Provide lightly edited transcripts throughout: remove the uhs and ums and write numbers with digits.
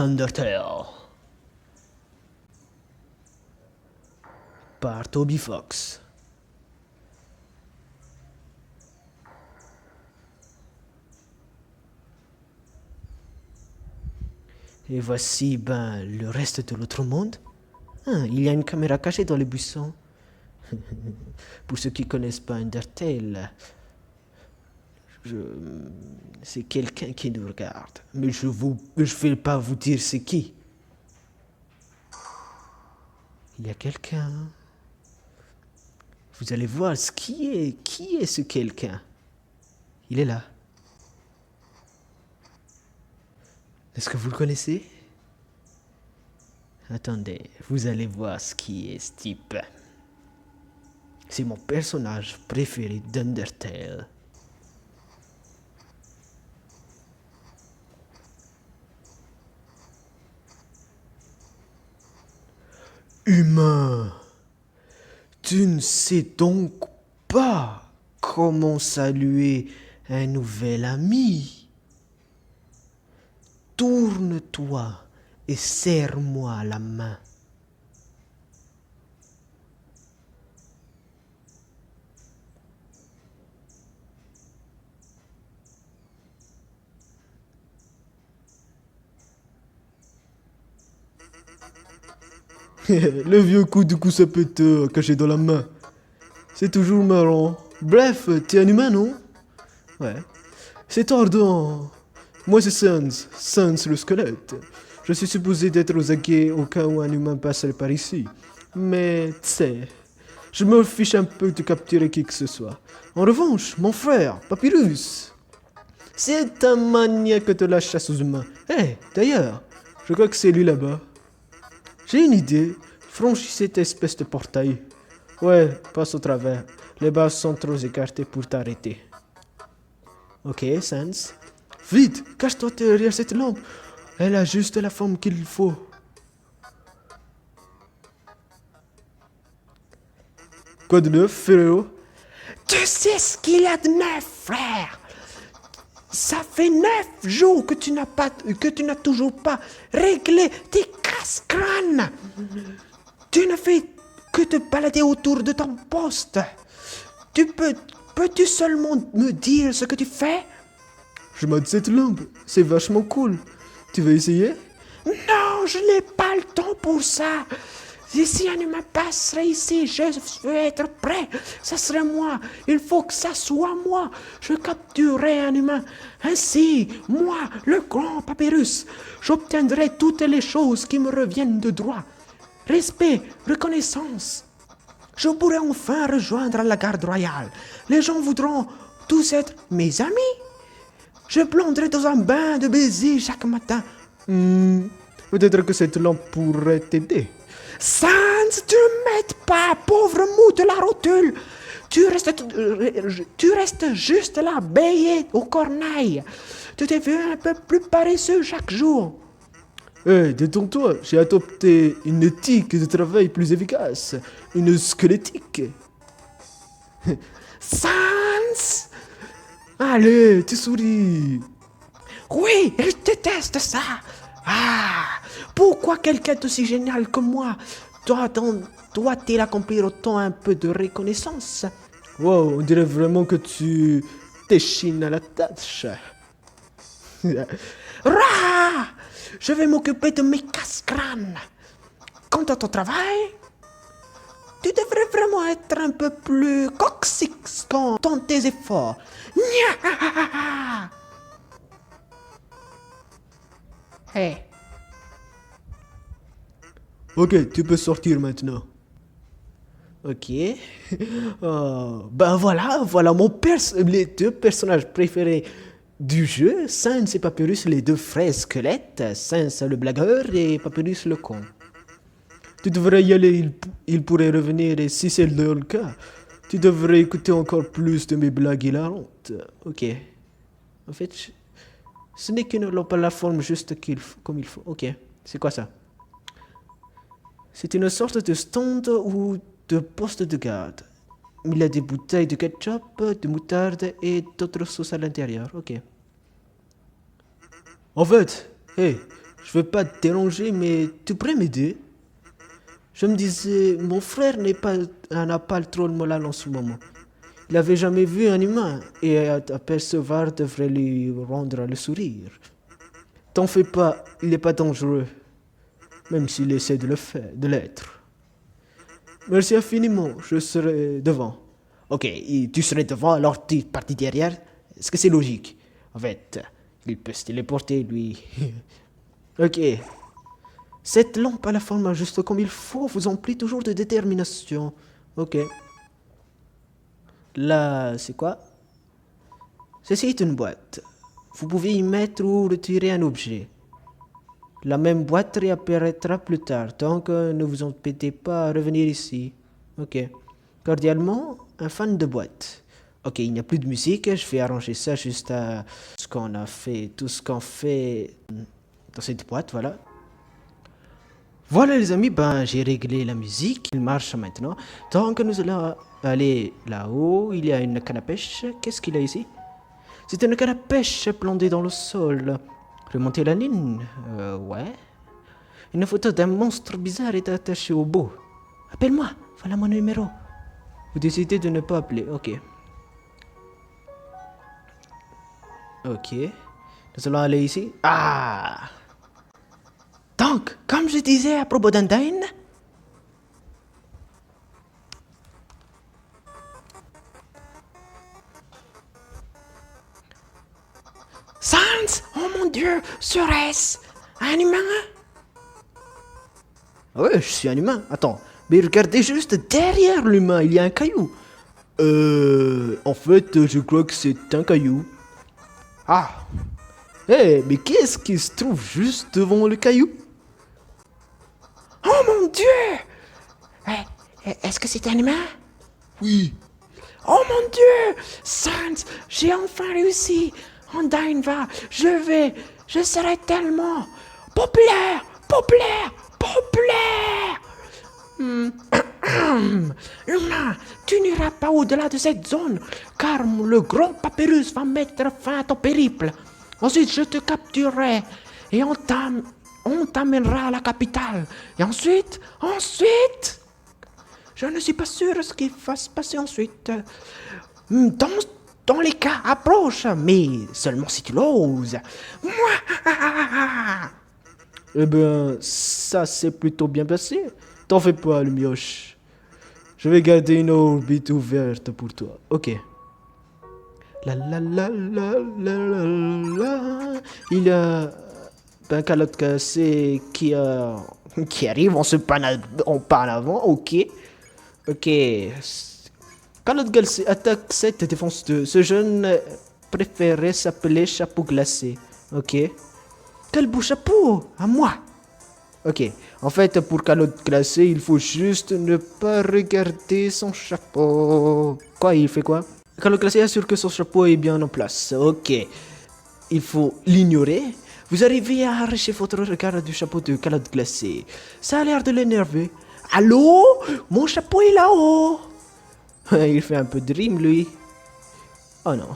Undertale par Toby Fox. Et voici le reste de l'autre monde. Il y a une caméra cachée dans les buissons. Pour ceux qui connaissent pas Undertale, c'est quelqu'un qui nous regarde. Mais je vais pas vous dire c'est qui. Il y a quelqu'un. Vous allez voir qui est ce quelqu'un. Il est là. Est-ce que vous le connaissez? Attendez, vous allez voir qui est ce type. C'est mon personnage préféré d'Undertale. Humain, tu ne sais donc pas comment saluer un nouvel ami. Tourne-toi et serre-moi la main. Le vieux coup de cousse à péteur caché dans la main. C'est toujours marrant. Bref, t'es un humain, non? Ouais. C'est tordant. Moi, c'est Sans le squelette. Je suis supposé d'être aux aguets au cas où un humain passerait par ici. Mais, tu sais, je me fiche un peu de capturer qui que ce soit. En revanche, mon frère, Papyrus, c'est un maniaque de la chasse aux humains. D'ailleurs, je crois que c'est lui là-bas. J'ai une idée. Franchis cette espèce de portail. Ouais, passe au travers. Les barres sont trop écartées pour t'arrêter. Ok, Sans. Vite, cache-toi derrière cette lampe. Elle a juste la forme qu'il faut. Quoi de neuf, frérot? Tu sais ce qu'il y a de neuf, frère? Ça fait 9 jours que tu n'as toujours pas réglé tes casse-crânes. Tu ne fais que te balader autour de ton poste. Peux-tu seulement me dire ce que tu fais? Je mode cette lampe, c'est vachement cool. Tu veux essayer? Non, je n'ai pas le temps pour ça. Si un humain passerait ici, je veux être prêt. Ça serait moi. Il faut que ça soit moi. Je capturerai un humain. Ainsi, moi, le grand Papyrus, j'obtiendrai toutes les choses qui me reviennent de droit. Respect, reconnaissance. Je pourrai enfin rejoindre la garde royale. Les gens voudront tous être mes amis. Je plongerai dans un bain de baisers chaque matin. Peut-être que cette lampe pourrait t'aider. Sans, tu ne m'aides pas, pauvre mou de la rotule. Tu restes juste là, béé aux corneilles. Tu deviens un peu plus paresseux chaque jour. Détends-toi, j'ai adopté une éthique de travail plus efficace. Une squelettique. Sans! Allez, tu souris. Oui, je déteste ça. Pourquoi quelqu'un d'aussi génial que moi doit-il accomplir autant un peu de reconnaissance? Wow, on dirait vraiment que tu t'échines à la tâche. Rah! Je vais m'occuper de mes casse-crânes. Quant à ton travail, tu devrais vraiment être un peu plus coxix dans tes efforts. Hey. Ok, tu peux sortir maintenant. Ok. Voilà les deux personnages préférés du jeu. Sans et Papyrus, les deux frères squelettes. Sans le blagueur et Papyrus le con. Tu devrais y aller, il pourrait revenir et si c'est le cas, tu devrais écouter encore plus de mes blagues hilarantes. Ok. En fait, ce n'est qu'une lampe à la forme juste comme il faut. Ok, c'est quoi ça? C'est une sorte de stand ou de poste de garde. Il y a des bouteilles de ketchup, de moutarde et d'autres sauces à l'intérieur. Ok. En fait, Je veux pas te déranger, mais tu pourrais m'aider? Je me disais, mon frère n'a pas trop le moral en ce moment. Il avait jamais vu un humain et apercevoir devrait lui rendre le sourire. T'en fais pas, il n'est pas dangereux, même s'il essaie de l'être. Merci infiniment, je serai devant. Ok, tu serais devant alors tu es parti derrière? Est-ce que c'est logique? En fait, il peut se téléporter lui. Ok. Cette lampe à la forme juste comme il faut vous emplit toujours de détermination. Ok. Là, c'est quoi? Ceci est une boîte. Vous pouvez y mettre ou retirer un objet. La même boîte réapparaîtra plus tard, donc ne vous embêtez pas à revenir ici. Ok. Cordialement, un fan de boîte. Ok, il n'y a plus de musique, je vais arranger ça juste à ce qu'on a fait, tout ce qu'on fait dans cette boîte, voilà. Voilà les amis, ben j'ai réglé la musique, il marche maintenant. Donc nous allons aller là-haut, il y a une canne à pêche. Qu'est-ce qu'il y a ici? C'est une canne à pêche plantée dans le sol. Remonter la ligne? Ouais. Une photo d'un monstre bizarre est attachée au bout. Appelle-moi, voilà mon numéro. Vous décidez de ne pas appeler, ok. Ok. Nous allons aller ici. Ah! Donc, comme je disais à propos d'Undyne, Sans! Oh mon Dieu! Serait-ce un humain? Ouais, je suis un humain. Attends, mais regardez juste derrière l'humain, il y a un caillou. En fait, je crois que c'est un caillou. Ah! Eh, mais qu'est-ce qui se trouve juste devant le caillou? Oh mon Dieu! Est-ce que c'est un humain? Oui. Oh mon Dieu! Sans, j'ai enfin réussi! Undyne va, je serai tellement populaire, populaire, populaire! Humain, tu n'iras pas au-delà de cette zone, car le grand papyrus va mettre fin à ton périple. Ensuite, je te capturerai et on t'amènera à la capitale. Et ensuite, je ne suis pas sûr ce qui va se passer ensuite. Dans les cas, approche, mais seulement si tu l'oses. Eh ben, ça s'est plutôt bien passé. T'en fais pas, le mioche. Je vais garder une orbite ouverte pour toi. Ok. La la la la la la la. Il y a un calotte cassé qui arrive en pas en avant. Ok. Ok. Calotte glacé attaque 7 défense 2. Ce jeune préférait s'appeler Chapeau glacé. Ok. Quel beau chapeau! À moi! Ok. En fait, pour Calotte glacé, il faut juste ne pas regarder son chapeau. Quoi, il fait quoi? Calotte glacé assure que son chapeau est bien en place. Ok. Il faut l'ignorer. Vous arrivez à arracher votre regard du chapeau de Calotte glacé. Ça a l'air de l'énerver. Allô? Mon chapeau est là-haut! Il fait un peu de rime, lui. Oh non.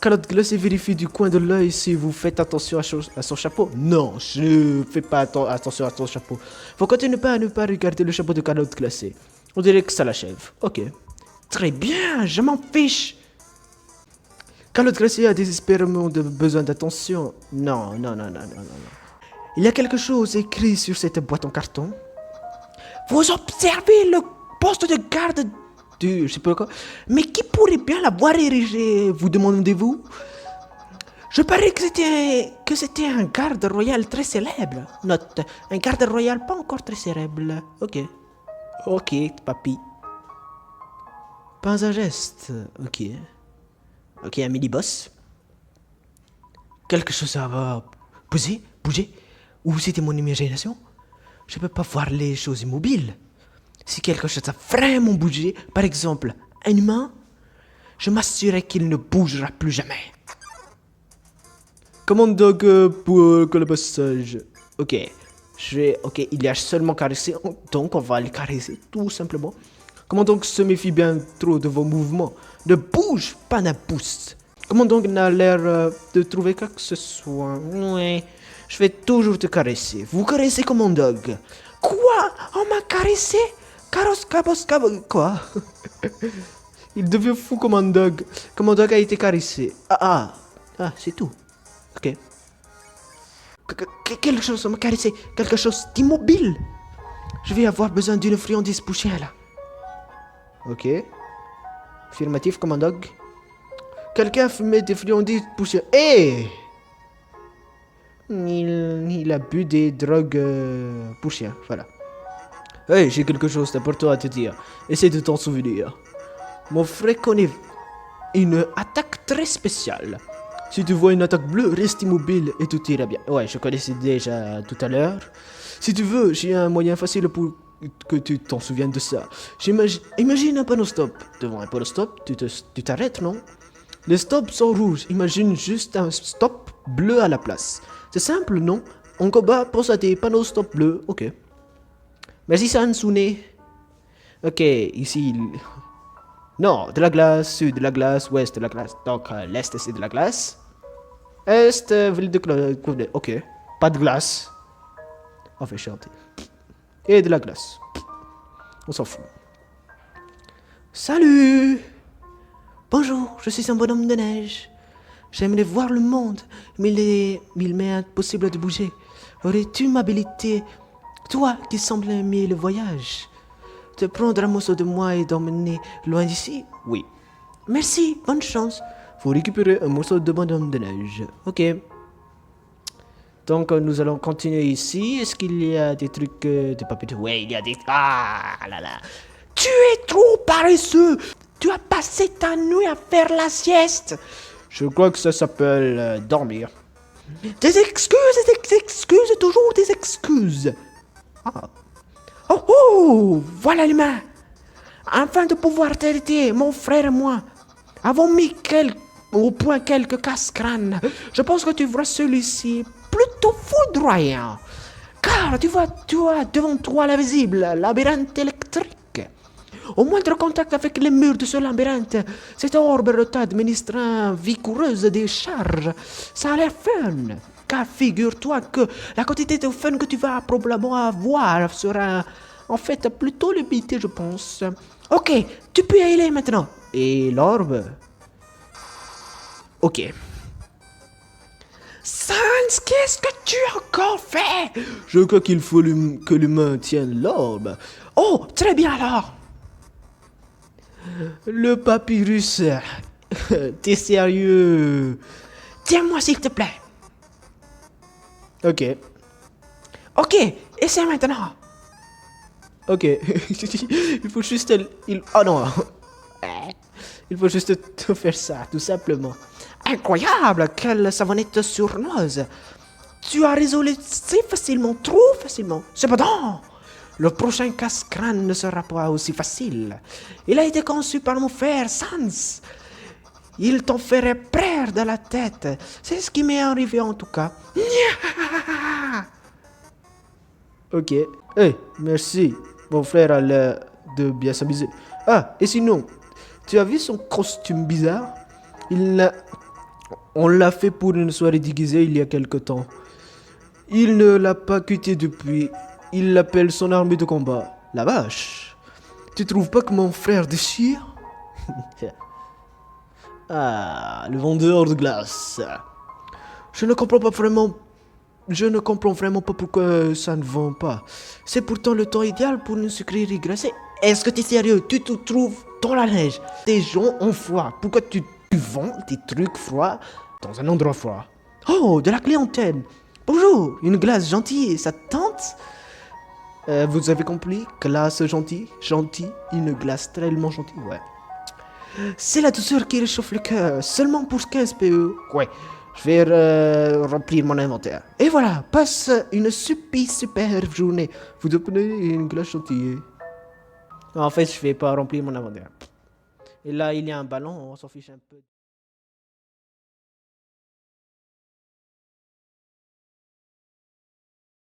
Calotte glacée vérifie du coin de l'œil si vous faites attention à son chapeau. Non, je ne fais pas attention à ton chapeau. Faut continuer à ne pas regarder le chapeau de calotte glacée. On dirait que ça l'achève. Ok. Très bien, je m'en fiche. Calotte glacée a désespérément besoin d'attention. Non. Il y a quelque chose écrit sur cette boîte en carton. Vous observez le poste de garde je sais pas quoi. Mais qui pourrait bien l'avoir érigé, vous demandez-vous? Je parie que c'était un garde royal très célèbre. Note, un garde royal pas encore très célèbre. Ok, papy. Pas un geste. Ok, un mini-boss. Quelque chose va bouger. Ou c'était mon imagination? Je peux pas voir les choses immobiles. Si quelque chose a vraiment bougé, par exemple un humain, je m'assurerai qu'il ne bougera plus jamais. Commande donc pour le passage. Ok, il y a seulement caressé, donc on va le caresser tout simplement. Comment donc se méfie bien trop de vos mouvements? Ne bouge pas d'un pouce. Comment donc n'a l'air de trouver quoi que ce soit? Ouais, je vais toujours te caresser. Vous caressez comme un dog. Quoi? On m'a caressé? Quoi? Il devient fou comme un dog. Comme un dog a été caressé. Ah, c'est tout. Ok. Quelque chose m'a caressé. Quelque chose d'immobile. Je vais avoir besoin d'une friandise pour chien là. Ok. Affirmatif comme un dog. Quelqu'un a fumé des friandises pour chien. Hé! Il a bu des drogues pour chien. Voilà. Hey, j'ai quelque chose d'important à te dire. Essaye de t'en souvenir. Mon frère connaît une attaque très spéciale. Si tu vois une attaque bleue, reste immobile et tout ira bien. Ouais, je connaissais déjà tout à l'heure. Si tu veux, j'ai un moyen facile pour que tu t'en souviennes de ça. Imagine un panneau stop. Devant un panneau stop, tu t'arrêtes, non? Les stops sont rouges. Imagine juste un stop bleu à la place. C'est simple, non? En combat, pense à des panneaux stop bleus. Ok. Merci, Sansune. Ok, ici... Nord, de la glace, sud, de la glace, ouest, de la glace. Donc, l'est, c'est de la glace. Est, ville de glace. Ok. Pas de glace. On fait chanter. Et de la glace. On s'en fout. Salut! Bonjour, je suis un bonhomme de neige. J'aimerais voir le monde, mais il m'est impossible de bouger. Aurais-tu m'habilité, toi qui sembles aimer le voyage, de prendre un morceau de moi et d'emmener loin d'ici? Oui. Merci, bonne chance. Faut récupérer un morceau de bonhomme de neige. Ok. Donc nous allons continuer ici. Est-ce qu'il y a des trucs de papier? Ouais, il y a des... Ah là là. Tu es trop paresseux. Tu as passé ta nuit à faire la sieste. Je crois que ça s'appelle dormir. Des excuses, toujours des excuses. Ah. Oh, voilà les mains. Afin de pouvoir t'aider, mon frère et moi avons mis au point quelques casse-crânes. Je pense que tu vois celui-ci plutôt foudroyant. Car tu as devant toi l'invisible labyrinthe électrique. Au moindre contact avec les murs de ce labyrinthe, cette orbe t'administre vigoureuse des charges. Ça a l'air fun. Car figure-toi que la quantité de fun que tu vas probablement avoir sera en fait plutôt limitée, je pense. Ok, tu peux y aller maintenant. Et l'orbe? Ok. Sans, qu'est-ce que tu as encore fait? Je crois qu'il faut que l'humain tienne l'orbe. Oh, très bien alors. Le papyrus. T'es sérieux? Tiens-moi s'il te plaît. Ok. Ok, essaie maintenant. Ok. Il faut juste... Oh non. Il faut juste te faire ça, tout simplement. Incroyable, quelle savonnette sournoise. Tu as résolu si facilement, trop facilement. Cependant, le prochain casse-crâne ne sera pas aussi facile. Il a été conçu par mon frère Sans. Il t'en ferait perdre la tête. C'est ce qui m'est arrivé en tout cas. Ok. Hey, merci. Mon frère a l'air de bien s'amuser. Ah, et sinon, tu as vu son costume bizarre? On l'a fait pour une soirée déguisée il y a quelque temps. Il ne l'a pas quitté depuis. Il l'appelle son armée de combat. La vache. Tu trouves pas que mon frère déchire? Ah, le vendeur de glace. Je ne comprends vraiment pas pourquoi ça ne vend pas. C'est pourtant le temps idéal pour une sucrerie glacée. Est-ce que tu es sérieux? Tu te trouves dans la neige. Des gens ont froid. Pourquoi tu vends des trucs froids dans un endroit froid? Oh, de la clientèle. Bonjour, une glace gentille, ça te tente? Vous avez compris? Glace gentille, une glace tellement gentille, ouais. C'est la douceur qui réchauffe le cœur, seulement pour 15 PE. Ouais, je vais remplir mon inventaire. Et voilà, passe une super journée. Vous obtenez une glace gentille. En fait, je vais pas remplir mon inventaire. Et là, il y a un ballon, on s'en fiche un peu.